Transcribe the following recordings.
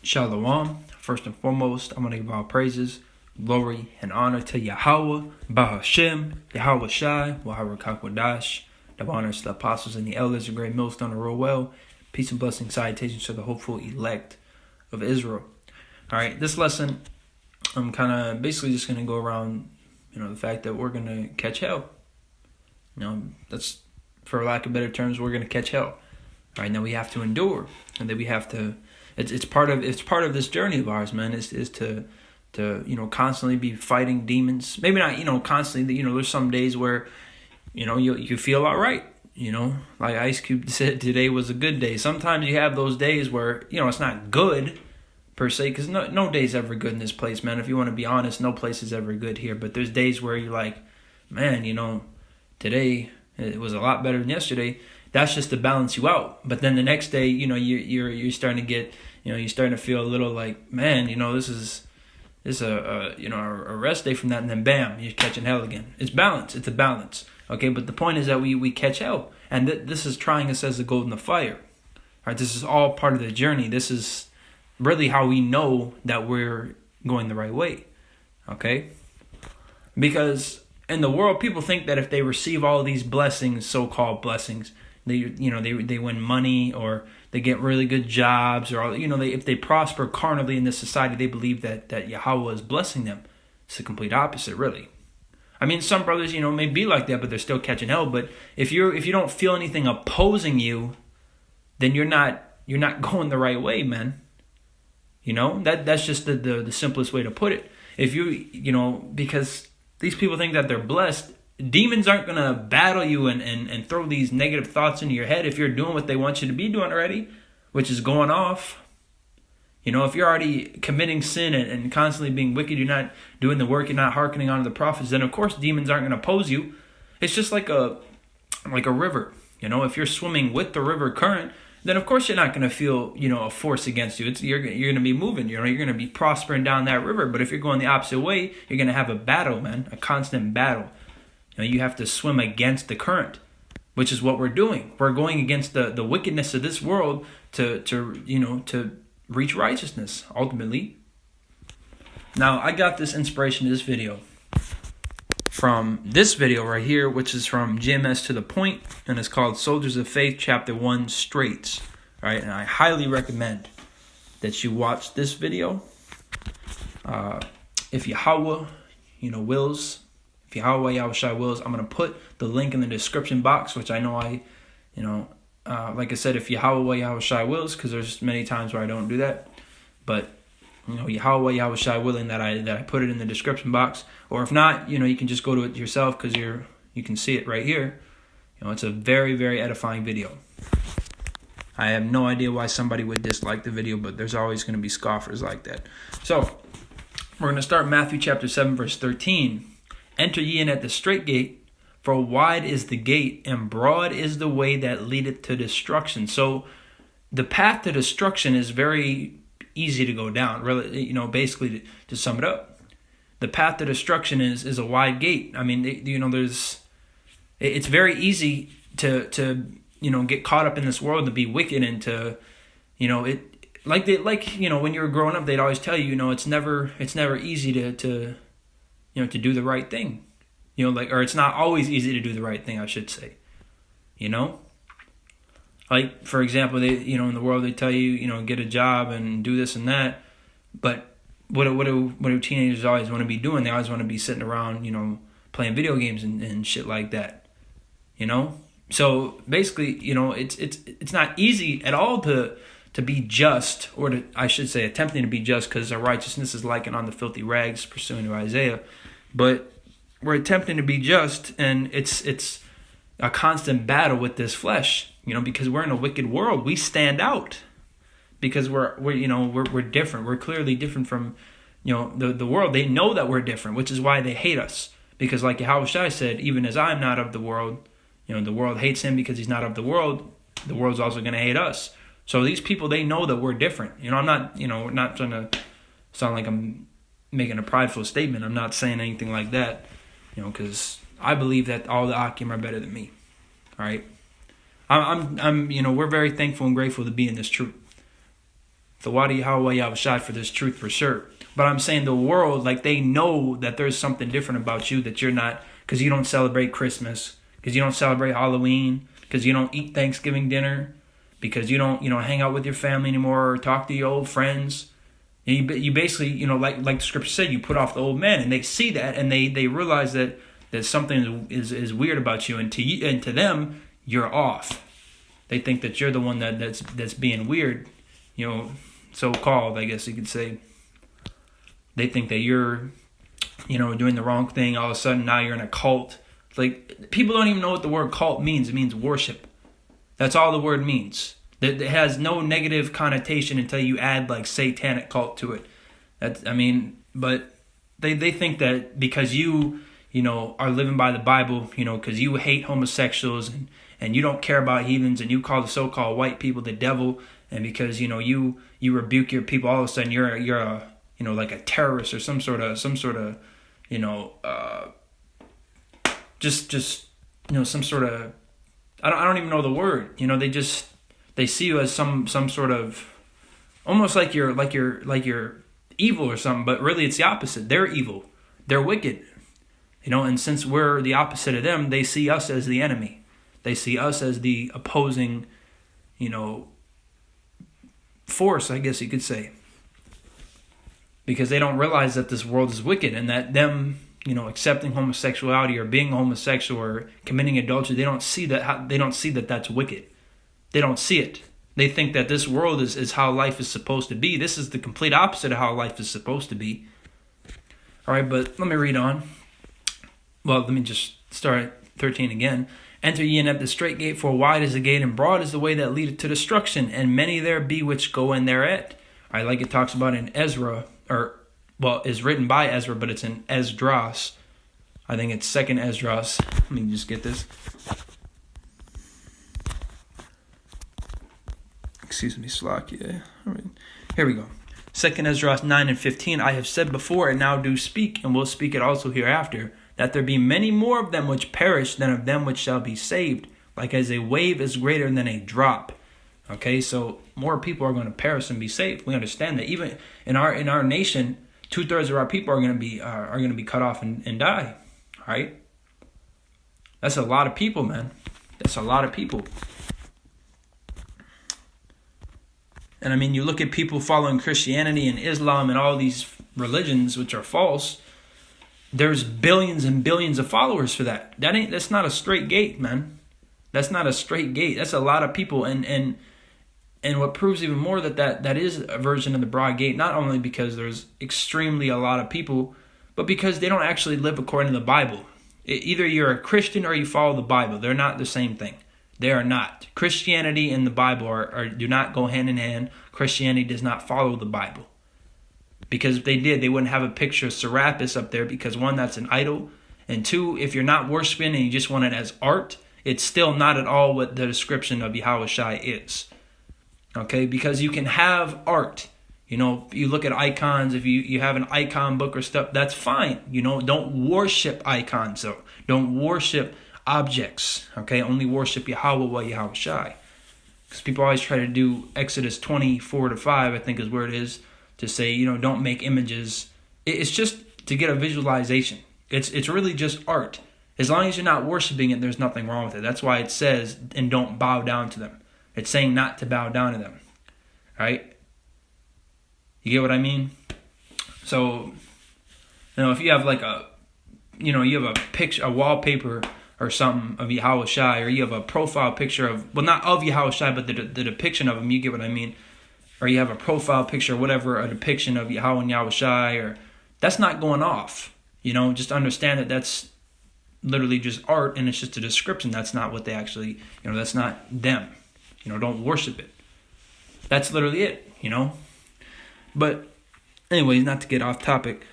Shalom. First and foremost, I'm going to give all praises, glory, and honor to Yahweh, Bahashem, Yahweh Shai, Wahara Kakwadash. The honors to the apostles and the elders, the great millstone, and roll well. Peace and blessing, salutations to the hopeful elect of Israel. All right, this lesson, I'm kind of basically just going to go around, the fact that we're going to catch hell. That's, for lack of better terms, we're going to catch hell. All right, now we have to endure, and then we have to. It's part of this journey of ours, man. Is to constantly be fighting demons. Maybe not constantly. There's some days where you feel all right. Like Ice Cube said, today was a good day. Sometimes you have those days where it's not good per se, because no day's ever good in this place, man. If you want to be honest, no place is ever good here. But there's days where you're like, man, today it was a lot better than yesterday. That's just to balance you out. But then the next day, you're starting to get, you're starting to feel a little like, man, this is a rest day from that, and then bam, you're catching hell again. It's balance. It's a balance. Okay, but the point is that we catch hell, and this is trying us as the gold in the fire. All right, this is all part of the journey. This is really how we know that we're going the right way. Okay, because in the world, people think that if they receive all these blessings, so-called blessings, they win money, or they get really good jobs, or if they prosper carnally in this society, they believe that Yahweh is blessing them. It's the complete opposite, really. I mean, some brothers may be like that, but they're still catching hell. But if you don't feel anything opposing you, then you're not going the right way, man. That's just the simplest way to put it. If because these people think that they're blessed. Demons aren't going to battle you and throw these negative thoughts into your head if you're doing what they want you to be doing already, which is going off. If you're already committing sin and constantly being wicked, you're not doing the work, you're not hearkening onto the prophets, then of course demons aren't going to oppose you. It's just like a river. If you're swimming with the river current, then of course you're not going to feel, a force against you. You're going to be moving, you're going to be prospering down that river. But if you're going the opposite way, you're going to have a battle, man, a constant battle. You have to swim against the current, which is what we're doing. We're going against the wickedness of this world to reach righteousness, ultimately. Now, I got this inspiration to this video from this video right here, which is from GMS to the Point, and it's called Soldiers of Faith, Chapter 1, Straits. All right, and I highly recommend that you watch this video. If Yahweh, wills, if Yahweh Yahushua wills, I'm going to put the link in the description box, which I know like I said, if Yahweh Yahushua wills, because there's many times where I don't do that. But, Yahweh Yahushua willing that I put it in the description box. Or if not, you can just go to it yourself, because you can see it right here. It's a very, very edifying video. I have no idea why somebody would dislike the video, but there's always going to be scoffers like that. So, we're going to start Matthew chapter 7, verse 13. Enter ye in at the strait gate, for wide is the gate, and broad is the way that leadeth to destruction. So the path to destruction is very easy to go down. Really, basically to sum it up, the path to destruction is a wide gate. I mean, it's very easy to get caught up in this world, to be wicked, and to when you were growing up, they'd always tell you, it's never easy to do the right thing, or it's not always easy to do the right thing, I should say, like, for example, they, in the world, they tell you, get a job and do this and that, but what do teenagers always want to be doing? They always want to be sitting around, playing video games and shit like that, so basically, it's not easy at all to be just, or I should say attempting to be just, because our righteousness is likened on the filthy rags, pursuing to Isaiah. But we're attempting to be just, and it's a constant battle with this flesh, because we're in a wicked world. We stand out because we're different. We're clearly different from, the world. They know that we're different, which is why they hate us. Because like Yahushua said, even as I am not of the world, the world hates him because he's not of the world. The world's also going to hate us. So these people, they know that we're different. I'm not trying to sound like I'm making a prideful statement. I'm not saying anything like that, because I believe that all the Akim are better than me. All right, I'm we're very thankful and grateful to be in this truth. So why do Yahweh Yahushai for this truth for sure? But I'm saying the world, like they know that there's something different about you that you're not, because you don't celebrate Christmas, because you don't celebrate Halloween, because you don't eat Thanksgiving dinner, because you don't hang out with your family anymore or talk to your old friends. And you basically, like the scripture said, you put off the old man, and they see that and they realize that something is weird about you, and to them you're off. They think that you're the one that's being weird, so-called, I guess you could say. They think that you're, doing the wrong thing. All of a sudden now you're in a cult. Like, people don't even know what the word cult means. It means worship. That's all the word means. It has no negative connotation until you add like satanic cult to it. But they think that because you are living by the Bible, because you hate homosexuals and you don't care about heathens, and you call the so-called white people the devil, and because you rebuke your people, all of a sudden you're a like a terrorist or some sort of some sort of I don't even know the word. They see you as some sort of, almost like you're evil or something, but really it's the opposite. They're evil. They're wicked. And since we're the opposite of them, they see us as the enemy. They see us as the opposing, force, I guess you could say. Because they don't realize that this world is wicked, and that them, accepting homosexuality or being homosexual or committing adultery, they don't see that that's wicked. They don't see it. They think that this world is how life is supposed to be. This is the complete opposite of how life is supposed to be. All right, but let me read on. Well, let me just start at 13 again. Enter ye in at the straight gate, for wide is the gate and broad is the way that leadeth to destruction, and many there be which go in thereat. All right, like it talks about in Ezra, is written by Ezra, but it's in Esdras. I think it's 2nd Esdras. Let me just get this. Excuse me, Slakia. All right, here we go. 2nd Esdras 9 and 15. I have said before, and now do speak, and will speak it also hereafter, that there be many more of them which perish than of them which shall be saved, like as a wave is greater than a drop. Okay, so more people are going to perish than be saved. We understand that. Even in our nation, 2/3 of our people are going to be cut off and die. All right, that's a lot of people, man. That's a lot of people. And you look at people following Christianity and Islam and all these religions which are false. There's billions and billions of followers for that. That's not a straight gate, man. That's not a straight gate. That's a lot of people, and what proves even more that is a version of the broad gate, not only because there's extremely a lot of people, but because they don't actually live according to the Bible. Either you're a Christian or you follow the Bible. They're not the same thing. They are not. Christianity and the Bible do not go hand in hand. Christianity does not follow the Bible. Because if they did, they wouldn't have a picture of Serapis up there, because one, that's an idol. And two, if you're not worshiping and you just want it as art, it's still not at all what the description of Yahushai is. Okay, because you can have art. You look at icons, if you have an icon book or stuff, that's fine. Don't worship icons, though. Don't worship objects. Okay, only worship Yahweh Yahushai. Because people always try to do Exodus 24-5, I think is where it is, to say, don't make images. It's just to get a visualization. It's really just art. As long as you're not worshiping it, there's nothing wrong with it. That's why it says, and don't bow down to them. It's saying not to bow down to them. Right? You get what I mean? So, if you have like you have a picture, a wallpaper or something of Yahushai, or you have a profile picture of, well, not of Yahushai, but the depiction of him, you get what I mean? Or you have a profile picture, whatever, a depiction of Yahweh and Yahushai, or that's not going off. Just understand that that's literally just art, and it's just a description. That's not what they actually, that's not them. Don't worship it. That's literally it, But anyways, not to get off topic,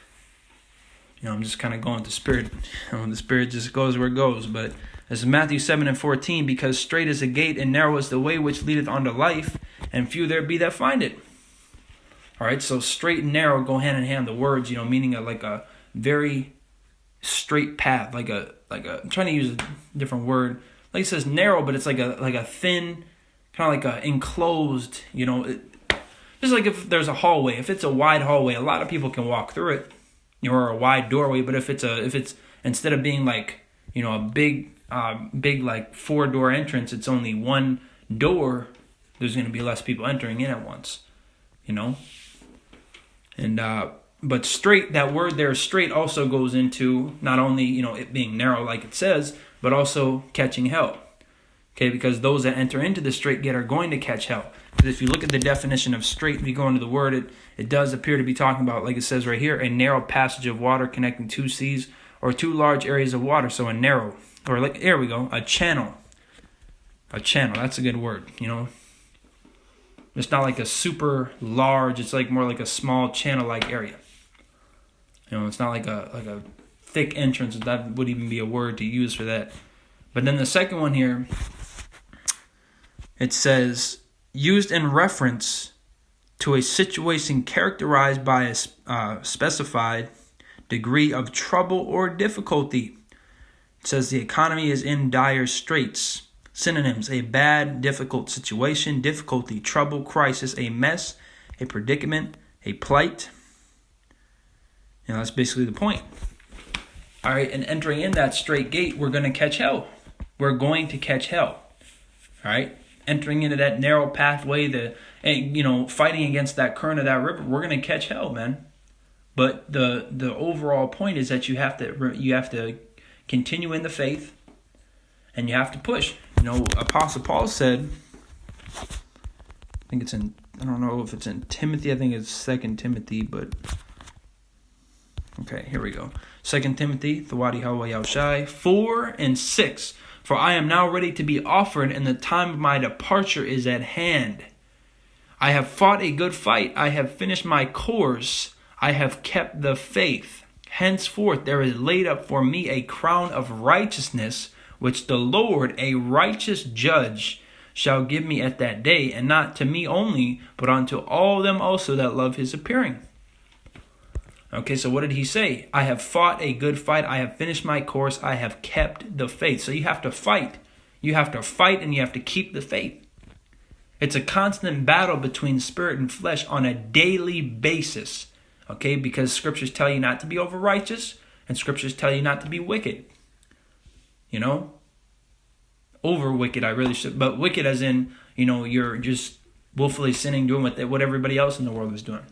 I'm just kind of going to spirit. The spirit just goes where it goes. But this is Matthew 7 and 14, because straight is the gate and narrow is the way which leadeth unto life, and few there be that find it. All right, so straight and narrow go hand in hand. The words, meaning like a very straight path, like a. I'm trying to use a different word. Like it says narrow, but it's like a thin, kind of like a enclosed. Just like if there's a hallway, if it's a wide hallway, a lot of people can walk through it, or a wide doorway. But if it's instead of being like, a big like 4-door entrance, it's only one door, there's going to be less people entering in at once, And but straight, that word there, straight, also goes into not only it being narrow like it says, but also catching hell. Okay, because those that enter into the straight gate are going to catch hell. Because if you look at the definition of straight, if you go into the word, it does appear to be talking about, like it says right here, a narrow passage of water connecting two seas or two large areas of water. So a narrow, or like, there we go, a channel. A channel, that's a good word, It's not like a super large, it's like more like a small channel-like area. It's not like a thick entrance. That would even be a word to use for that. But then the second one here, it says, used in reference to a situation characterized by a specified degree of trouble or difficulty. It says the economy is in dire straits. Synonyms: a bad, difficult situation, difficulty, trouble, crisis, a mess, a predicament, a plight. That's basically the point. All right, and entering in that straight gate, we're going to catch hell. We're going to catch hell. All right, entering into that narrow pathway, fighting against that current of that river, we're going to catch hell, man. But the overall point is that you have to continue in the faith, and you have to push. Apostle Paul said, I don't know if it's in Timothy, I think it's 2 Timothy, but okay, here we go. 2 Timothy, T.R.O.Y 4 and 6. For I am now ready to be offered, and the time of my departure is at hand. I have fought a good fight. I have finished my course. I have kept the faith. Henceforth there is laid up for me a crown of righteousness, which the Lord, a righteous judge, shall give me at that day, and not to me only, but unto all them also that love his appearing. Okay, so what did he say? I have fought a good fight. I have finished my course. I have kept the faith. So you have to fight. You have to fight, and you have to keep the faith. It's a constant battle between spirit and flesh on a daily basis. Okay, because scriptures tell you not to be over righteous, and scriptures tell you not to be wicked. Over wicked, I really should, but wicked as in, you're just willfully sinning, doing what everybody else in the world is doing.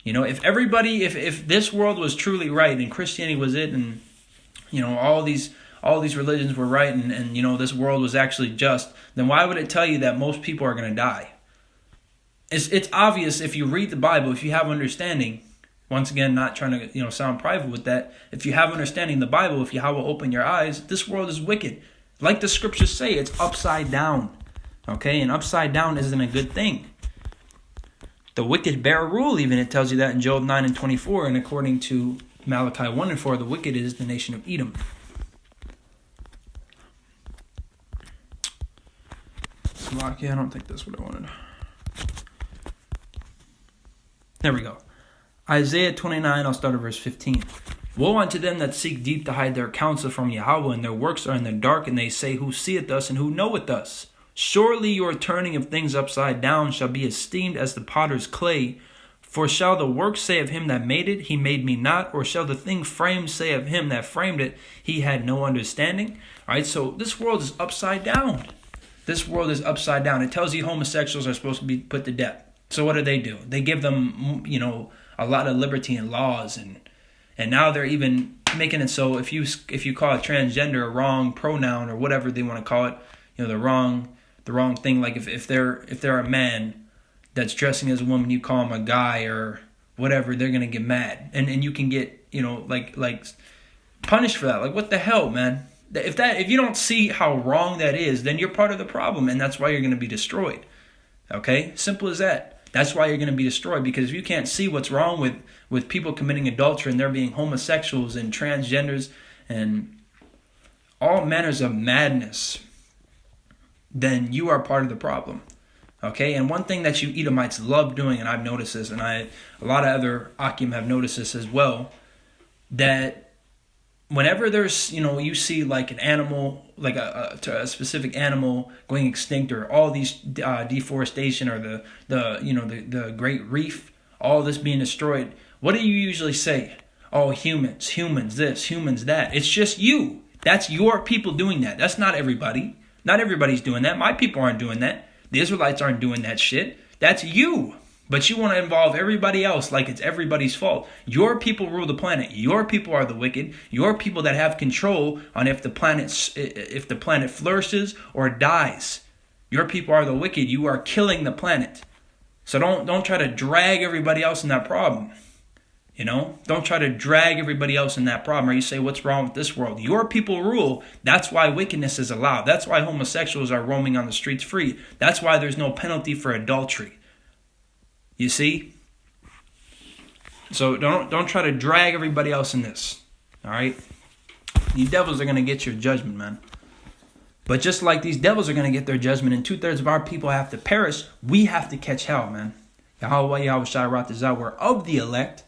If this world was truly right and Christianity was it, and all these religions were right, and this world was actually just, then why would it tell you that most people are going to die? It's obvious if you read the Bible, if you have understanding. Once again, not trying to sound private with that. If you have understanding the Bible, if Yahweh open your eyes, this world is wicked. Like the scriptures say, it's upside down. Okay, and upside down isn't a good thing. The wicked bear rule, even it tells you that in Job 9 and 24, and according to Malachi 1 and 4, the wicked is the nation of Edom. I don't think that's what I wanted. There we go. Isaiah 29, I'll start at verse 15. Woe unto them that seek deep to hide their counsel from Yahweh, and their works are in the dark, and they say, who seeth us and who knoweth us? Surely your turning of things upside down shall be esteemed as the potter's clay. For shall the work say of him that made it, he made me not? Or shall the thing framed say of him that framed it, he had no understanding? All right, so this world is upside down. This world is upside down. It tells you homosexuals are supposed to be put to death. So what do? They give them, a lot of liberty and laws, and now they're even making it so if you call a transgender a wrong pronoun or whatever they want to call it, the wrong thing. Like if they're a man that's dressing as a woman, you call him a guy or whatever, they're gonna get mad, and you can get like punished for that. Like what the hell, man? If you don't see how wrong that is, then you're part of the problem, and that's why you're gonna be destroyed. Okay, simple as that. That's why you're going to be destroyed, because if you can't see what's wrong with people committing adultery and there being homosexuals and transgenders and all manners of madness, then you are part of the problem. Okay, and one thing that you Edomites love doing, and I've noticed this, and a lot of other Akim have noticed this as well, that whenever there's, you see like an animal, like a specific animal going extinct, or all these deforestation, or the Great Reef, all this being destroyed, what do you usually say? Oh, humans this, humans that. It's just you. That's your people doing that. That's not everybody. Not everybody's doing that. My people aren't doing that. The Israelites aren't doing that shit. That's you. But you want to involve everybody else like it's everybody's fault. Your people rule the planet. Your people are the wicked. Your people that have control on if the planet flourishes or dies. Your people are the wicked. You are killing the planet. So don't try to drag everybody else in that problem. Don't try to drag everybody else in that problem. Or you say, what's wrong with this world? Your people rule. That's why wickedness is allowed. That's why homosexuals are roaming on the streets free. That's why there's no penalty for adultery. You see? So don't try to drag everybody else in this. All right? These devils are going to get your judgment, man. But just like these devils are going to get their judgment and 2/3 of our people have to perish, we have to catch hell, man. Yahweh, Yahushua, Ratazah, we're of the elect.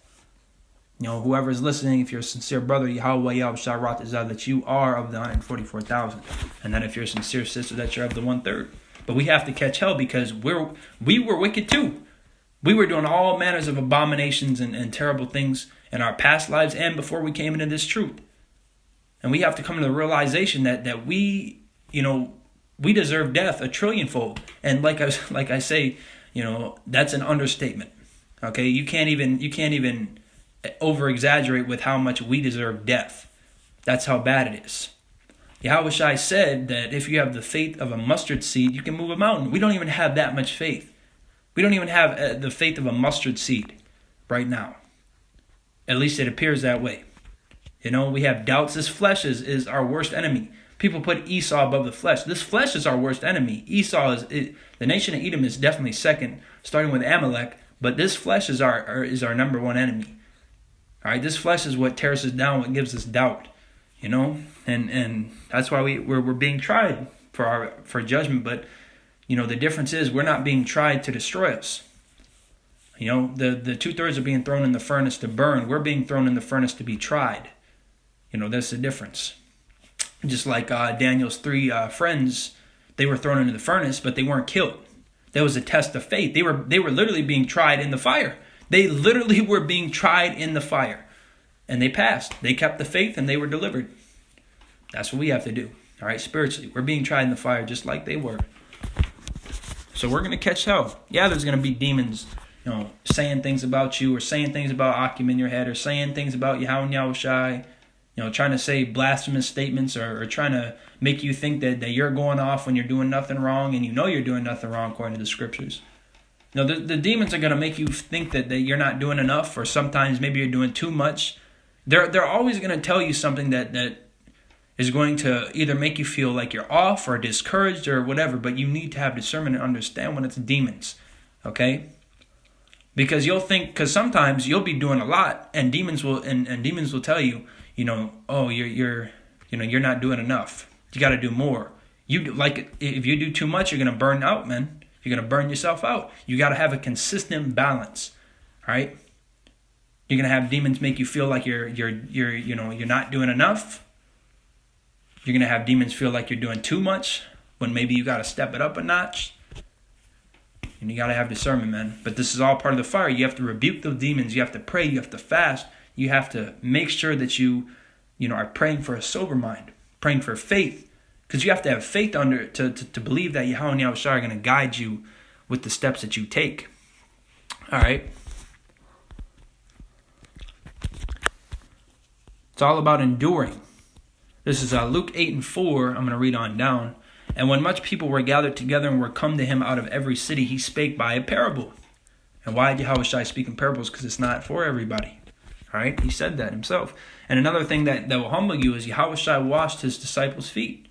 Whoever is listening, if you're a sincere brother, Yahweh, Yahushua, Ratazah, that you are of the 144,000. And that if you're a sincere sister, that you're of the 1/3. But we have to catch hell because we were wicked too. We were doing all manners of abominations and terrible things in our past lives and before we came into this truth. And we have to come to the realization that we deserve death a trillionfold. And like I say, that's an understatement. Okay, you can't even over exaggerate with how much we deserve death. That's how bad it is. Yahushua said that if you have the faith of a mustard seed, you can move a mountain. We don't even have that much faith. We don't even have the faith of a mustard seed right now. At least it appears that way. We have doubts. This flesh is our worst enemy. People put Esau above the flesh. This flesh is our worst enemy. The nation of Edom is definitely second, starting with Amalek. But this flesh is our number one enemy. All right, this flesh is what tears us down, what gives us doubt. And that's why we're being tried for judgment. But the difference is we're not being tried to destroy us. The 2/3 are being thrown in the furnace to burn. We're being thrown in the furnace to be tried. That's the difference. Just like Daniel's 3 friends, they were thrown into the furnace, but they weren't killed. That was a test of faith. They were literally being tried in the fire. They literally were being tried in the fire. And they passed. They kept the faith and they were delivered. That's what we have to do. All right, spiritually. We're being tried in the fire just like they were. So we're going to catch hell. Yeah, there's going to be demons, saying things about you, or saying things about Akim in your head, or saying things about Yahweh and Yahushai, trying to say blasphemous statements, or trying to make you think that you're going off when you're doing nothing wrong, and you're doing nothing wrong according to the scriptures. The demons are going to make you think that you're not doing enough, or sometimes maybe you're doing too much. They're always going to tell you something that is going to either make you feel like you're off or discouraged or whatever, but you need to have discernment and understand when it's demons, okay? Because sometimes you'll be doing a lot, and demons will tell you, oh, you're not doing enough. You got to do more. If you do too much, you're gonna burn out, man. You're gonna burn yourself out. You got to have a consistent balance, right? You're gonna have demons make you feel like you're not doing enough. You're going to have demons feel like you're doing too much when maybe you got to step it up a notch. And you got to have discernment, man. But this is all part of the fire. You have to rebuke those demons. You have to pray. You have to fast. You have to make sure that you are praying for a sober mind, praying for faith. Because you have to have faith to believe that Yahweh and Yahushua are going to guide you with the steps that you take. All right. It's all about enduring. This is Luke 8:4. I'm going to read on down. And when much people were gathered together and were come to him out of every city, he spake by a parable. And why did Yahushua speak in parables? Because it's not for everybody. All right? He said that himself. And another thing that will humble you is Yahushua washed his disciples' feet.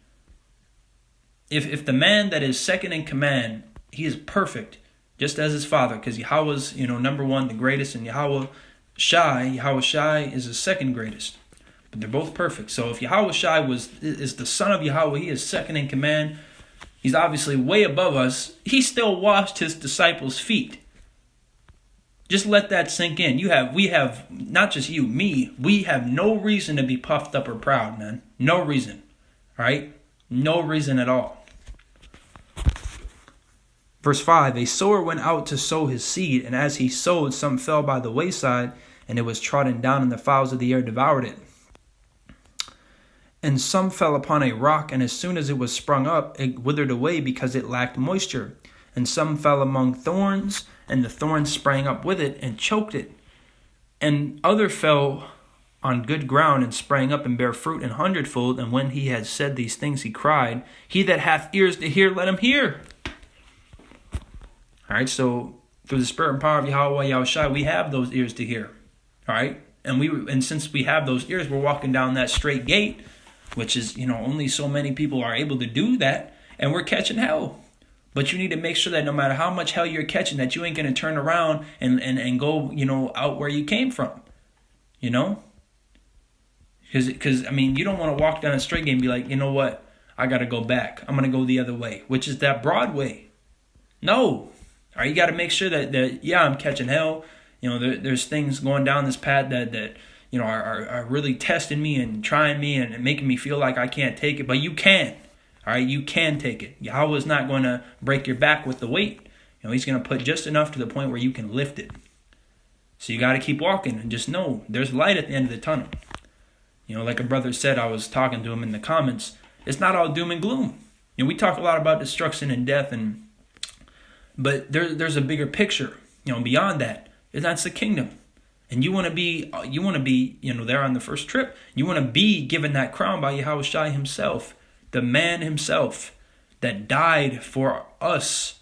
If the man that is second in command, he is perfect, just as his father, because Yahweh's, number one, the greatest, and Yahushua is the second greatest. But they're both perfect. So if Yahushua is the son of Yahweh, he is second in command. He's obviously way above us. He still washed his disciples' feet. Just let that sink in. We have, not just you, me, we have no reason to be puffed up or proud, man. No reason. All right? No reason at all. Verse 5, a sower went out to sow his seed, and as he sowed, some fell by the wayside, and it was trodden down, and the fowls of the air devoured it. And some fell upon a rock, and as soon as it was sprung up, it withered away because it lacked moisture. And some fell among thorns, and the thorns sprang up with it and choked it. And other fell on good ground and sprang up and bare fruit an hundredfold. And when he had said these things, he cried, he that hath ears to hear, let him hear. All right, so through the spirit and power of Yahweh Yahushua, we have those ears to hear. All right, and since we have those ears, we're walking down that straight gate, which is, only so many people are able to do that, and we're catching hell. But you need to make sure that no matter how much hell you're catching, that you ain't going to turn around and go, out where you came from, Because, you don't want to walk down a straight gate and be like, you know what, I got to go back. I'm going to go the other way, which is that broad way. No. All right, you got to make sure that I'm catching hell. There's things going down this path that are really testing me and trying me and making me feel like I can't take it. But you can. All right, you can take it. Yahweh is not going to break your back with the weight. He's going to put just enough to the point where you can lift it. So you got to keep walking and just know there's light at the end of the tunnel. Like a brother said, I was talking to him in the comments, it's not all doom and gloom. We talk a lot about destruction and death, but there's a bigger picture, beyond that. And that's the kingdom. And you want to be, there on the first trip. You want to be given that crown by Yahushua himself. The man himself that died for us.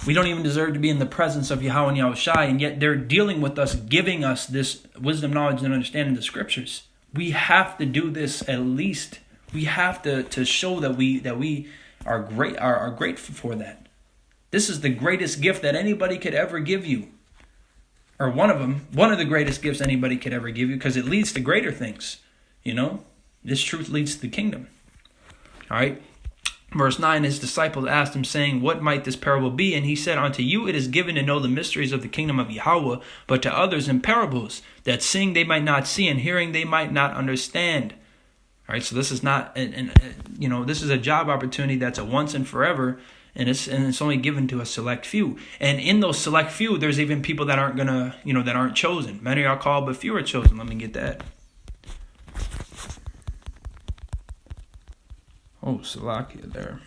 We don't even deserve to be in the presence of Yahweh and Yahushua, and yet they're dealing with us, giving us this wisdom, knowledge, and understanding of the scriptures. We have to do this at least. We have to show that we are grateful for that. This is the greatest gift that anybody could ever give you. Or one of the greatest gifts anybody could ever give you, because it leads to greater things, This truth leads to the kingdom. All right. Verse 9, his disciples asked him, saying, what might this parable be? And he said, unto you it is given to know the mysteries of the kingdom of Yahweh, but to others in parables, that seeing they might not see, and hearing they might not understand. All right, so this is not, this is a job opportunity that's a once and forever, and it's only given to a select few. And in those select few, there's even people that aren't gonna, that aren't chosen. Many are called, but few are chosen. Let me get that. Oh, Salakia there.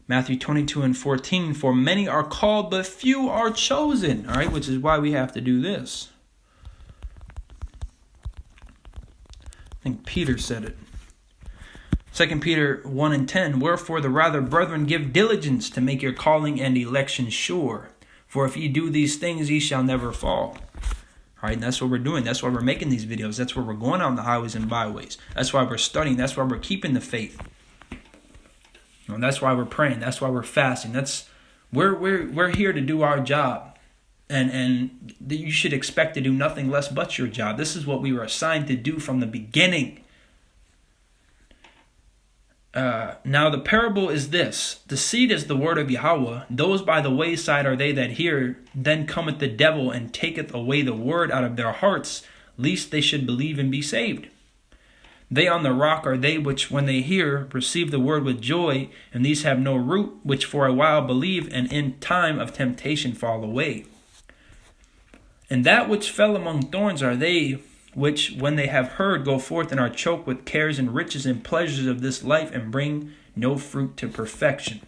Matthew 22:14. For many are called, but few are chosen. All right, which is why we have to do this. I think Peter said it. 2 Peter 1:10. Wherefore the rather, brethren, give diligence to make your calling and election sure. For if ye do these things, ye shall never fall. All right, and that's what we're doing. That's why we're making these videos. That's why we're going on the highways and byways. That's why we're studying. That's why we're keeping the faith. And that's why we're praying. That's why we're fasting. We're here to do our job. And you should expect to do nothing less but your job. This is what we were assigned to do from the beginning. Now the parable is this. The seed is the word of Yahweh. Those by the wayside are they that hear. Then cometh the devil and taketh away the word out of their hearts, lest they should believe and be saved. They on the rock are they which, when they hear, receive the word with joy, and these have no root, which for a while believe, and in time of temptation fall away. And that which fell among thorns are they which, when they have heard, go forth and are choked with cares and riches and pleasures of this life, and bring no fruit to perfection.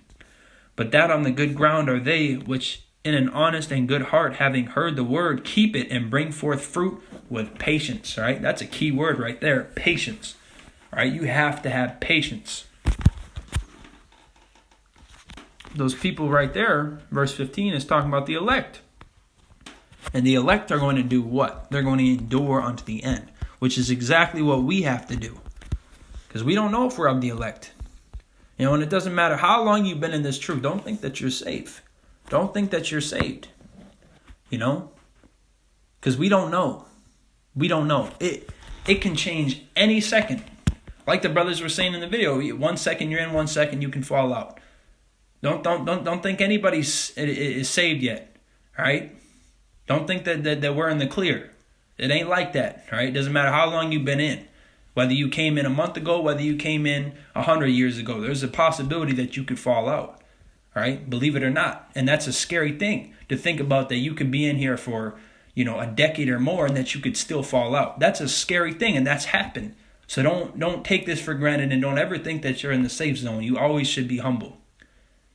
But that on the good ground are they which, in an honest and good heart, having heard the word, keep it and bring forth fruit with patience. All right, that's a key word right there, patience. All right, you have to have patience. Those people right there, verse 15, is talking about the elect. And the elect are going to do what? They're going to endure unto the end, which is exactly what we have to do. Because we don't know if we're of the elect. And it doesn't matter how long you've been in this truth. Don't think that you're safe. Don't think that you're saved. Because we don't know. We don't know. It can change any second. Like the brothers were saying in the video, 1 second you're in, 1 second you can fall out. Don't think is saved yet. All right. Don't think that we're in the clear. It ain't like that. All right. It doesn't matter how long you've been in. Whether you came in a month ago, whether you came in 100 years ago, there's a possibility that you could fall out. All right. Believe it or not. And that's a scary thing to think about, that you could be in here for, a decade or more and that you could still fall out. That's a scary thing, and that's happened. So don't take this for granted, and don't ever think that you're in the safe zone. You always should be humble.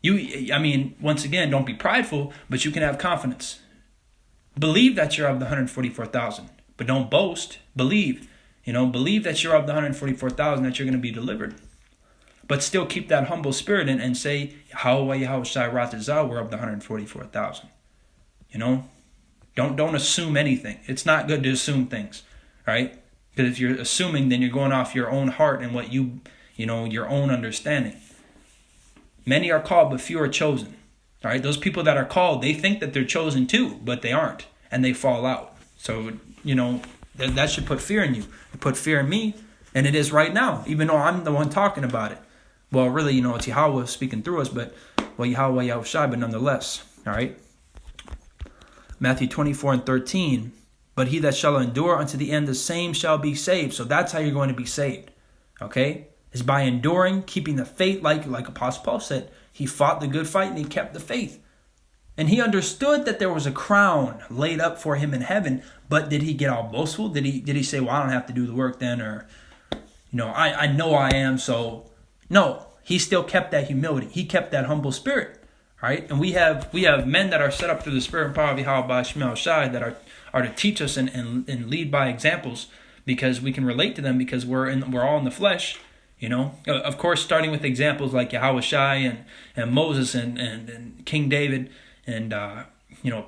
Once again, don't be prideful, but you can have confidence. Believe that you're of the 144,000, but don't boast. Believe that you're of the 144,000, that you're going to be delivered. But still keep that humble spirit and say, Yahweh, Yahushai, Ratazah, we're of the 144,000. Don't assume anything. It's not good to assume things, right? Because if you're assuming, then you're going off your own heart and what your own understanding. Many are called, but few are chosen. All right, those people that are called, they think that they're chosen too, but they aren't, and they fall out. So, that should put fear in you. It put fear in me, and it is right now, even though I'm the one talking about it. Well, really, it's Yahweh speaking through us, but, Yahweh, Yahushai, but nonetheless, all right? Matthew 24:13, but he that shall endure unto the end, the same shall be saved. So that's how you're going to be saved, okay? Is by enduring, keeping the faith, like Apostle Paul said. He fought the good fight and he kept the faith. And he understood that there was a crown laid up for him in heaven, but did he get all boastful? Did he say, well, I don't have to do the work then, or, I know I am, so. No, he still kept that humility. He kept that humble spirit. Right, and we have men that are set up through the Spirit and power of Yahweh Shemel Shai that are to teach us and lead by examples, because we can relate to them, because we're all in the flesh, Of course, starting with examples like Yahweh Shai and Moses and King David and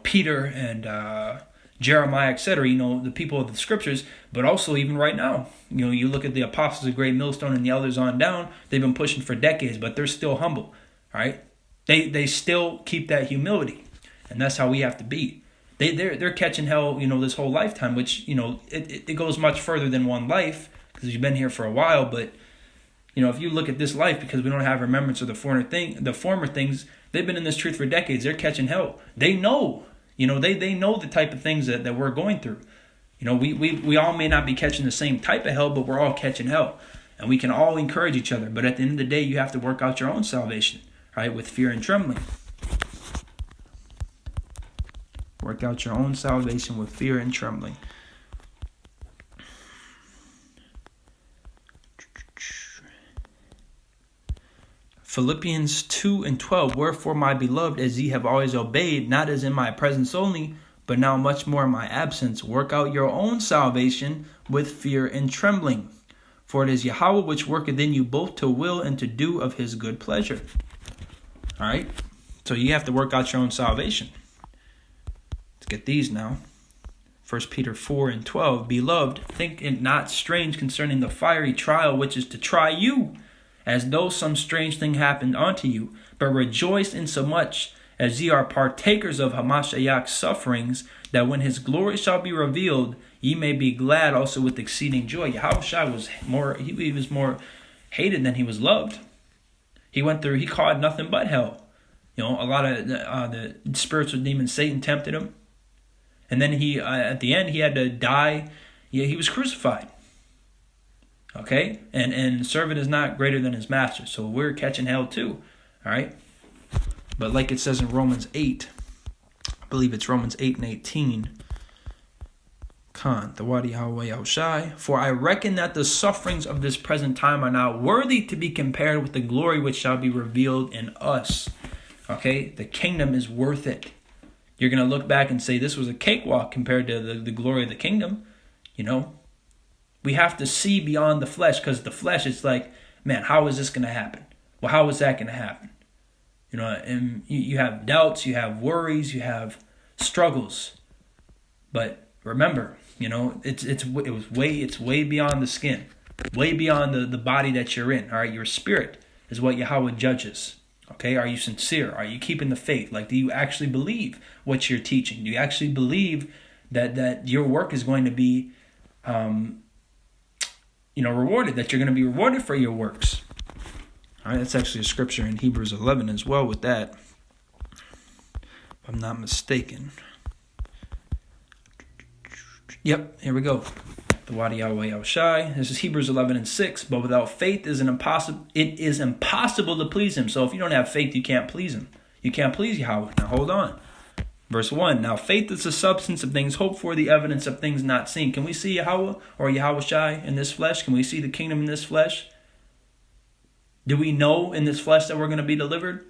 Peter and Jeremiah, etc. The people of the scriptures, but also even right now, you look at the apostles of Great Millstone and the elders on down. They've been pushing for decades, but they're still humble. Right. They still keep that humility, and that's how we have to be. They're catching hell, this whole lifetime, which it goes much further than one life, because you've been here for a while. But if you look at this life, because we don't have remembrance of the former things, they've been in this truth for decades. They're catching hell. They know, they know the type of things that we're going through. We all may not be catching the same type of hell, but we're all catching hell, and we can all encourage each other. But at the end of the day, you have to work out your own salvation. Right, with fear and trembling. Work out your own salvation with fear and trembling. Philippians 2:12, wherefore, my beloved, as ye have always obeyed, not as in my presence only, but now much more in my absence, work out your own salvation with fear and trembling. For it is Yahweh which worketh in you both to will and to do of his good pleasure. All right, so you have to work out your own salvation. Let's get these now. 1 Peter 4:12, beloved, think it not strange concerning the fiery trial which is to try you, as though some strange thing happened unto you, but rejoice insomuch as ye are partakers of Hamashiach's sufferings, that when his glory shall be revealed, ye may be glad also with exceeding joy. Yahushua was more hated than he was loved. He caused nothing but hell. A lot of the spiritual demon Satan tempted him. And then at the end, he had to die. He was crucified. Okay? And servant is not greater than his master. So we're catching hell too. All right? But like it says in Romans 8, I believe it's Romans 8:18. For I reckon that the sufferings of this present time are not worthy to be compared with the glory which shall be revealed in us. Okay, the kingdom is worth it. You're going to look back and say this was a cakewalk compared to the glory of the kingdom. We have to see beyond the flesh, because the flesh is like, man, how is this going to happen? Well, how is that going to happen? And you have doubts, you have worries, you have struggles. But remember, it's way beyond the skin, way beyond the body that you're in. All right, your spirit is what Yahweh judges. Okay, are you sincere? Are you keeping the faith? Like, do you actually believe what you're teaching? Do you actually believe that your work is going to be, rewarded? That you're going to be rewarded for your works. All right, that's actually a scripture in Hebrews 11 as well with that, if I'm not mistaken. Yep, here we go. The Wadi Yahweh Yahushai. This is Hebrews 11:6. But without faith it is impossible to please him. So if you don't have faith, you can't please him. You can't please Yahweh. Now hold on. Verse 1. Now faith is the substance of things hoped for, the evidence of things not seen. Can we see Yahweh or Yahushai in this flesh? Can we see the kingdom in this flesh? Do we know in this flesh that we're going to be delivered?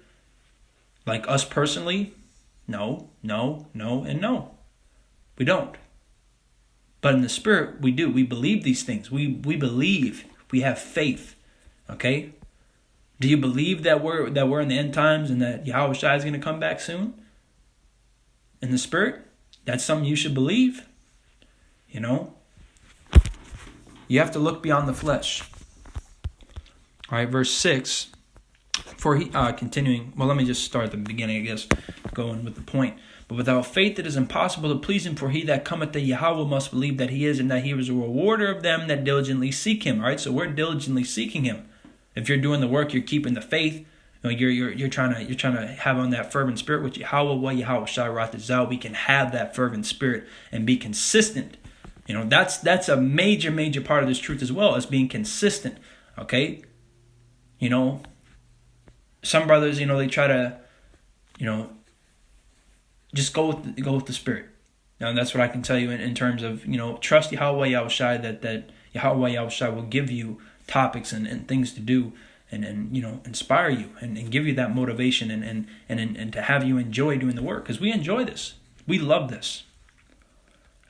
Like us personally? No, and no. We don't. But in the spirit, we do. We believe these things. We believe. We have faith. Okay? Do you believe that we're in the end times and that Yahushua is going to come back soon? In the spirit? That's something you should believe. You know? You have to look beyond the flesh. All right, verse 6. For he, continuing, well, let me just start at the beginning, I guess, going with the point. But without faith it is impossible to please him, for he that cometh to Yahweh must believe that he is, and that he is a rewarder of them that diligently seek him. All right, so we're diligently seeking him. If you're doing the work, you're keeping the faith. You know, you're trying to have on that fervent spirit with Yahweh, Yahweh Shai, we can have that fervent spirit and be consistent. You know, that's a major part of this truth as well, as being consistent. Okay, you know, some brothers, you know, they try to, you know, just go with the spirit. Now that's what I can tell you in terms of, you know, trust Yahweh Yahushai, that Yahweh Yahushai will give you topics and things to do and you know, inspire you and give you that motivation and to have you enjoy doing the work, because we enjoy this. We love this.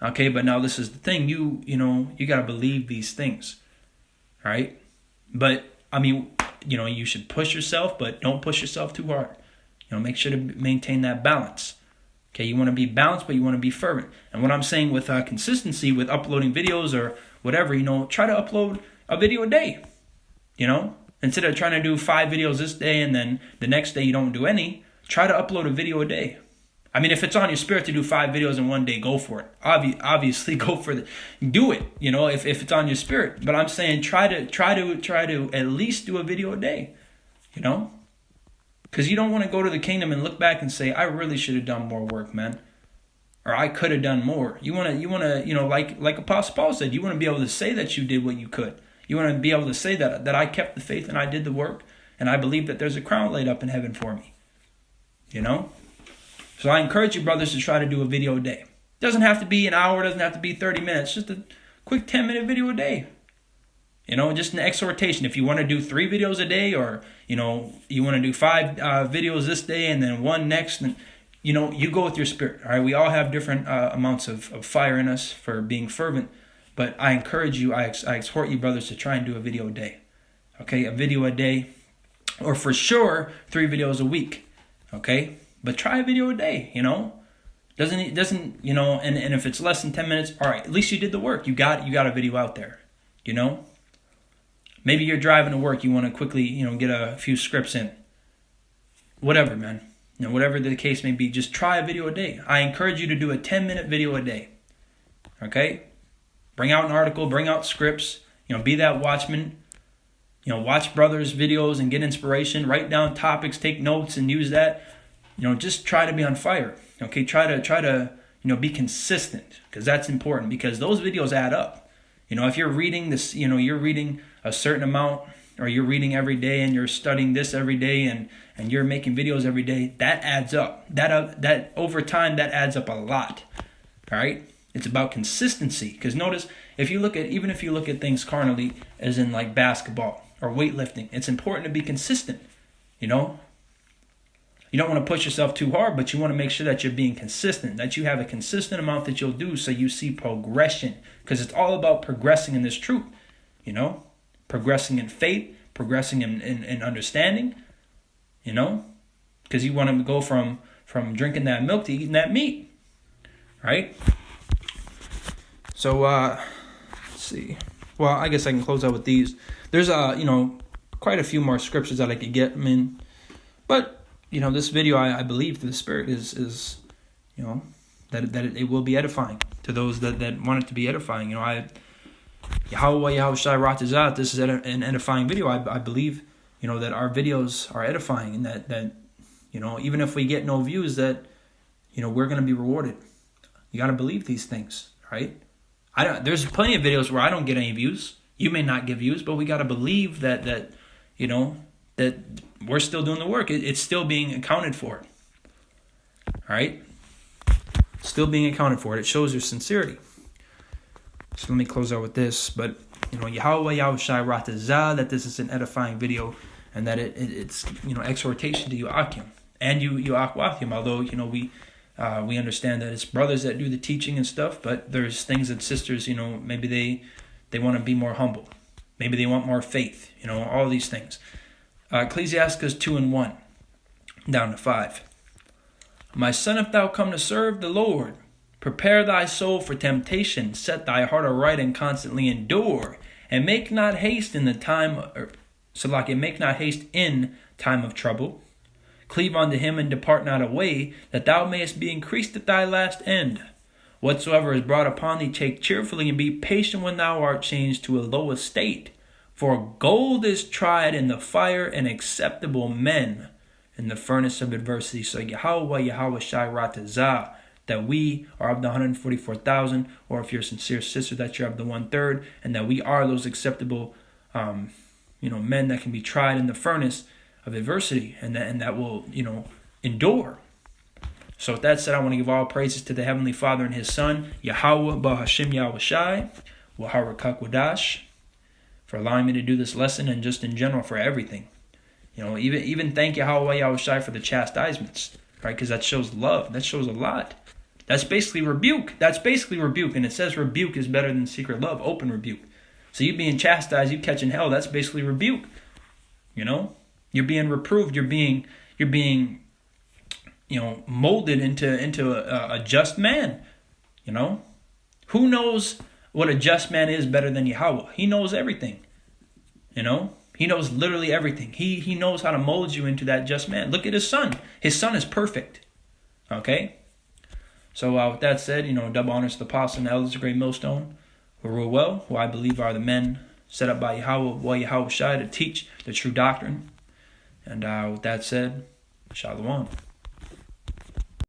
Okay, but now this is the thing, you know, you got to believe these things. Right? But I mean, you know, you should push yourself, but don't push yourself too hard. You know, make sure to maintain that balance. Okay, you want to be balanced, but you want to be fervent. And what I'm saying with consistency, with uploading videos or whatever, you know, try to upload a video a day. You know, instead of trying to do 5 videos this day and then the next day you don't do any, try to upload a video a day. I mean, if it's on your spirit to do 5 videos in one day, go for it. Obviously, go for it. Do it. You know, if it's on your spirit. But I'm saying try to at least do a video a day. You know. Because you don't want to go to the kingdom and look back and say, I really should have done more work, man. Or I could have done more. You want to, you know, like Apostle Paul said, you want to be able to say that you did what you could. You want to be able to say that I kept the faith and I did the work. And I believe that there's a crown laid up in heaven for me. You know? So I encourage you, brothers, to try to do a video a day. It doesn't have to be an hour. It doesn't have to be 30 minutes. Just a quick 10-minute video a day. You know, just an exhortation. If you want to do 3 videos a day, or, you know, you want to do 5 videos this day and then 1 next, and, you know, you go with your spirit. All right, we all have different amounts of fire in us for being fervent. But I encourage you, I exhort you, brothers, to try and do a video a day. Okay, a video a day, or for sure 3 videos a week. Okay, but try a video a day. You know, doesn't you know? And if it's less than 10 minutes, all right, at least you did the work. You got a video out there. You know. Maybe you're driving to work. You want to quickly, you know, get a few scripts in. Whatever, man. You know, whatever the case may be, just try a video a day. I encourage you to do a 10-minute video a day. Okay? Bring out an article. Bring out scripts. You know, be that watchman. You know, watch brothers' videos and get inspiration. Write down topics. Take notes and use that. You know, just try to be on fire. Okay? Try to you know, be consistent, because that's important, because those videos add up. You know, if you're reading this, you know, you're reading a certain amount, or you're reading every day and you're studying this every day and you're making videos every day, that adds up. That over time, that adds up a lot. All right? It's about consistency. Because notice, even if you look at things carnally, as in like basketball or weightlifting, it's important to be consistent. You know? You don't want to push yourself too hard, but you want to make sure that you're being consistent, that you have a consistent amount that you'll do, so you see progression. Because it's all about progressing in this truth. You know? Progressing in faith, progressing in understanding, you know, because you want to go from drinking that milk to eating that meat, right? So let's see. Well, I guess I can close out with these. There's you know, quite a few more scriptures that I could get. I mean, but you know, this video I believe through the Spirit is you know, that it will be edifying to those that want it to be edifying. You know, Yahweh Yahushai Ratazat, this is an edifying video. I believe, that our videos are edifying, and that even if we get no views, that we're going to be rewarded. You got to believe these things, right? There's plenty of videos where I don't get any views. You may not get views, but we got to believe that that we're still doing the work. It's still being accounted for. All right? Still being accounted for. It shows your sincerity. So let me close out with this. But, Yahweh Yahushai Ratazah, that this is an edifying video, and that it's exhortation to you Akim and you Akwathim. Although, we understand that it's brothers that do the teaching and stuff, but there's things that sisters, maybe they want to be more humble. Maybe they want more faith, all these things. Ecclesiastes 2:1, down to 5. My son, if thou come to serve the Lord, prepare thy soul for temptation, set thy heart aright and constantly endure, and make not haste in time of trouble. Cleave unto him and depart not away, that thou mayest be increased at thy last end. Whatsoever is brought upon thee, take cheerfully, and be patient when thou art changed to a low estate. For gold is tried in the fire, and acceptable men in the furnace of adversity. So Yahweh Shai Ratazah, that we are of the 144,000, or if you're a sincere sister, that you're of the 1/3, and that we are those acceptable, men that can be tried in the furnace of adversity, and that will, endure. So with that said, I want to give all praises to the Heavenly Father and His Son, Yahweh Bahashim Yahushai, Waharakak, for allowing me to do this lesson, and just in general for everything. Even thank Yahweh Yahushai for the chastisements, right? Because that shows love. That shows a lot. That's basically rebuke. And it says rebuke is better than secret love, open rebuke. So you being chastised, you catching hell, that's basically rebuke. You're being reproved. You're being molded into a just man. Who knows what a just man is better than Yahweh? He knows everything. He knows literally everything. He knows how to mold you into that just man. Look at his son. His son is perfect. Okay? So with that said, double honors to the apostle and the elders of Great Millstone, who rule well, who I believe are the men set up by Yahweh Shai to teach the true doctrine. And with that said, Shalom.